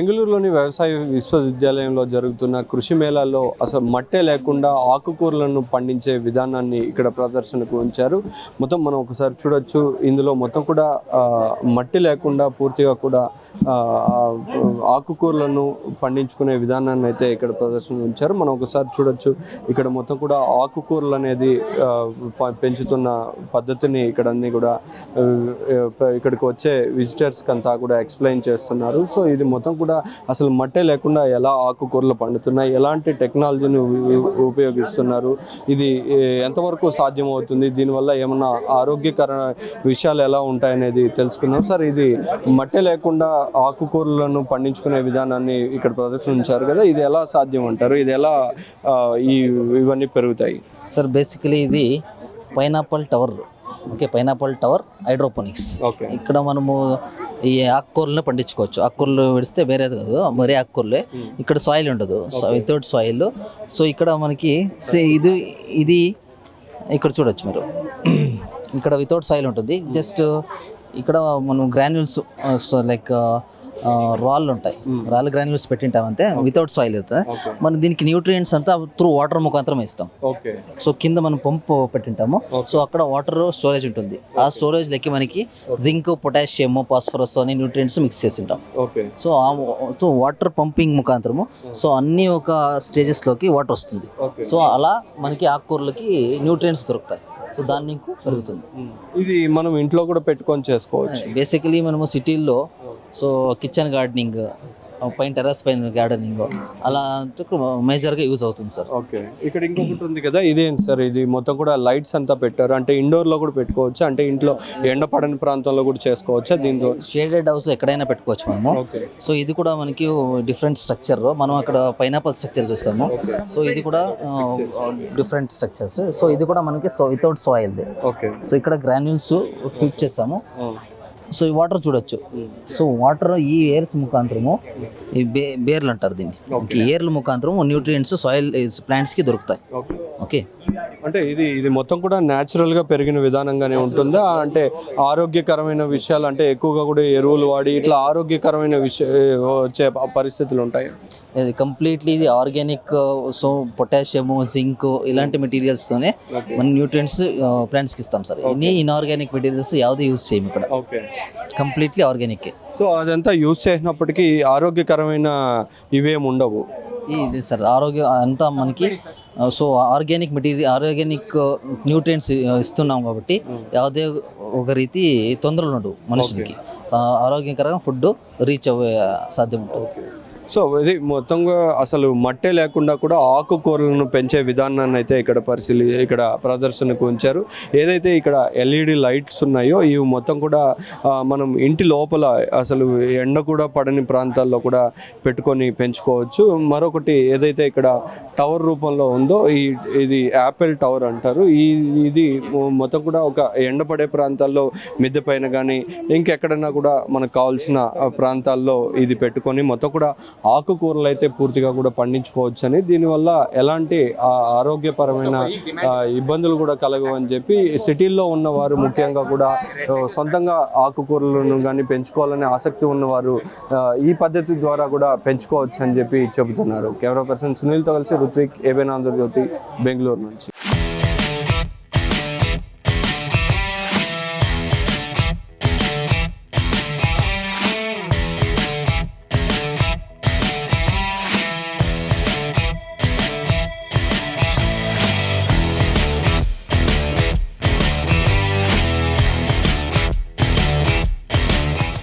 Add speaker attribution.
Speaker 1: బెంగళూరులోని వ్యవసాయ విశ్వవిద్యాలయంలో జరుగుతున్న కృషి మేళాలో అసలు మట్టే లేకుండా ఆకుకూరలను పండించే విధానాన్ని ఇక్కడ ప్రదర్శనకు ఉంచారు. మొత్తం మనం ఒకసారి చూడొచ్చు. ఇందులో మొత్తం కూడా మట్టి లేకుండా పూర్తిగా కూడా ఆకుకూరలను పండించుకునే విధానాన్ని అయితే ఇక్కడ ప్రదర్శన ఉంచారు. మనం ఒకసారి చూడొచ్చు. ఇక్కడ మొత్తం కూడా ఆకుకూరలు అనేది పెంచుతున్న పద్ధతిని ఇక్కడ అన్ని కూడా ఇక్కడికి వచ్చే విజిటర్స్కి అంతా కూడా ఎక్స్ప్లెయిన్ చేస్తున్నారు. సో ఇది మొత్తం కూడా అసలు మట్టే లేకుండా ఎలా ఆకుకూరలు పండుతున్నాయి, ఎలాంటి టెక్నాలజీని ఉపయోగిస్తున్నారు, ఇది ఎంతవరకు సాధ్యమవుతుంది, దీనివల్ల ఏమన్నా ఆరోగ్యకర విషయాలు ఎలా ఉంటాయనేది తెలుసుకుందాం. సార్, ఇది మట్టే లేకుండా ఆకుకూరలను పండించుకునే విధానాన్ని ఇక్కడ ప్రదర్శించారు కదా, ఇది ఎలా సాధ్యం అంటారు? ఇది ఎలా ఇవన్నీ పెరుగుతాయి?
Speaker 2: సార్, బేసికలీ ఇది pineapple tower. Okay, pineapple tower hydroponics. ఇక్కడ మనము ఈ ఆకుకూరలను పండించుకోవచ్చు. ఆకుకూరలు విడిస్తే వేరేది కాదు, మరీ ఆకుకూరలే. ఇక్కడ సాయిల్ ఉండదు, వితౌట్ సాయిల్. సో ఇక్కడ మనకి ఇది ఇక్కడ చూడొచ్చు మీరు. ఇక్కడ వితౌట్ సాయిల్ ఉంటుంది. జస్ట్ ఇక్కడ మనం గ్రాన్యూల్స్ లైక్ రాళ్ళు ఉంటాయి, రాళ్ళు గ్రాన్యూల్స్ పెట్టింటాం అంతే, వితౌట్ సాయిల్ అవుతుంది. మనం దీనికి న్యూట్రియంట్స్ అంతా త్రూ వాటర్ ముఖాంతరం ఇస్తాం. సో కింద మనం పంపు పెట్టింటాము. సో అక్కడ వాటర్ స్టోరేజ్ ఉంటుంది. ఆ స్టోరేజ్ లెక్కి మనకి జింక్, పొటాషియం, ఫాస్ఫరస్ అనే న్యూట్రియంట్స్ మిక్స్ చేసింటాం. సో వాటర్ పంపింగ్ ముఖాంతరము సో అన్ని ఒక స్టేజెస్లోకి వాటర్ వస్తుంది. సో అలా మనకి ఆకుకూరలకి న్యూట్రియంట్స్ దొరుకుతాయి. సో దాన్ని పెరుగుతుంది.
Speaker 1: ఇది మనం ఇంట్లో కూడా పెట్టుకొని చేసుకోవచ్చు.
Speaker 2: బేసికలీ మనము సిటీల్లో సో కిచెన్ గార్డెనింగ్, పైన టెర్రస్ పైన గార్డెనింగ్ అలా మేజర్గా యూజ్ అవుతుంది సార్.
Speaker 1: ఓకే, ఇక్కడ ఇంకొకటి ఉంది కదా, ఇదేంటి సార్? ఇది మొత్తం కూడా లైట్స్ అంతా పెట్టారు. అంటే ఇండోర్లో కూడా పెట్టుకోవచ్చు, అంటే ఇంట్లో ఎండపడని ప్రాంతంలో కూడా చేసుకోవచ్చా? దీంతో
Speaker 2: షేడెడ్ హౌస్ ఎక్కడైనా పెట్టుకోవచ్చు మనము. సో ఇది కూడా మనకి డిఫరెంట్ స్ట్రక్చర్. మనం అక్కడ పైనాపిల్ స్ట్రక్చర్ చూస్తాము. సో ఇది కూడా డిఫరెంట్ స్ట్రక్చర్స్. సో ఇది కూడా మనకి వితౌట్ సాయిల్.
Speaker 1: ఓకే,
Speaker 2: సో ఇక్కడ గ్రాన్యూల్స్ ఫిట్ చేస్తాము. సో ఈ వాటర్ చూడొచ్చు. సో వాటర్ ఈ ఎయిర్స్ ముఖాంతరము, ఈ బేర్లు అంటారు దీన్ని, ఈ ఎయిర్ల ముఖాంతరము న్యూట్రియంట్స్ సాయిల్ ప్లాంట్స్కి దొరుకుతాయి. ఓకే,
Speaker 1: అంటే ఇది మొత్తం కూడా న్యాచురల్గా పెరిగిన విధానంగానే ఉంటుందా? అంటే ఆరోగ్యకరమైన విషయాలు, అంటే ఎక్కువగా కూడా ఎరువులు వాడి ఇట్లా ఆరోగ్యకరమైన వచ్చే పరిస్థితులు ఉంటాయి?
Speaker 2: ఇది కంప్లీట్లీ ఇది ఆర్గానిక్. సో పొటాషియము, జింక్ ఇలాంటి మెటీరియల్స్తోనే మన న్యూట్రియంట్స్ ప్లాంట్స్కి ఇస్తాం సార్. ఇన్ఆర్గానిక్ మెటీరియల్స్ ಯಾವುದೇ యూజ్ చేయము ఇక్కడ. Completely organic.
Speaker 1: సో అదంతా యూజ్ చేసినప్పటికీ ఆరోగ్యకరమైన ఇవేమి ఉండవు.
Speaker 2: ఇది సార్ ఆరోగ్యం అంతా మనకి. So organic material, organic nutrients ఇస్తున్నాం కాబట్టి ಯಾವುದೇ ఒక రీతి తొందరలు ఉండవు మనుషులకి. ఆరోగ్యకరంగా ఫుడ్ రీచ్ అవ్వే సాధ్యం ఉంటుంది.
Speaker 1: సో ఇది మొత్తంగా అసలు మట్టే లేకుండా కూడా ఆకుకూరలను పెంచే విధానాన్ని అయితే ఇక్కడ ప్రదర్శనకు ఉంచారు. ఏదైతే ఇక్కడ ఎల్ఈడి లైట్స్ ఉన్నాయో ఇవి మొత్తం కూడా మనం ఇంటి లోపల అసలు ఎండ కూడా పడని ప్రాంతాల్లో కూడా పెట్టుకొని పెంచుకోవచ్చు. మరొకటి ఏదైతే ఇక్కడ టవర్ రూపంలో ఉందో ఇది యాపిల్ టవర్ అంటారు. ఇది మొత్తం కూడా ఒక ఎండపడే ప్రాంతాల్లో మిద్దె పైన కానీ ఇంకెక్కడన్నా కూడా మనకు కావాల్సిన ప్రాంతాల్లో ఇది పెట్టుకొని మొత్తం కూడా ఆకుకూరలు అయితే పూర్తిగా కూడా పండించుకోవచ్చు అని, దీనివల్ల ఎలాంటి ఆరోగ్యపరమైన ఇబ్బందులు కూడా కలగవని చెప్పి సిటీల్లో ఉన్నవారు ముఖ్యంగా కూడా సొంతంగా ఆకుకూరలను కానీ పెంచుకోవాలనే ఆసక్తి ఉన్నవారు ఈ పద్ధతి ద్వారా కూడా పెంచుకోవచ్చు అని చెప్పి చెబుతున్నారు. కెమెరా పర్సన్ సునీల్తో కలిసి రుత్విక్, ఏబిఎన్ ఆంధ్రజ్యోతి, బెంగళూరు నుంచి.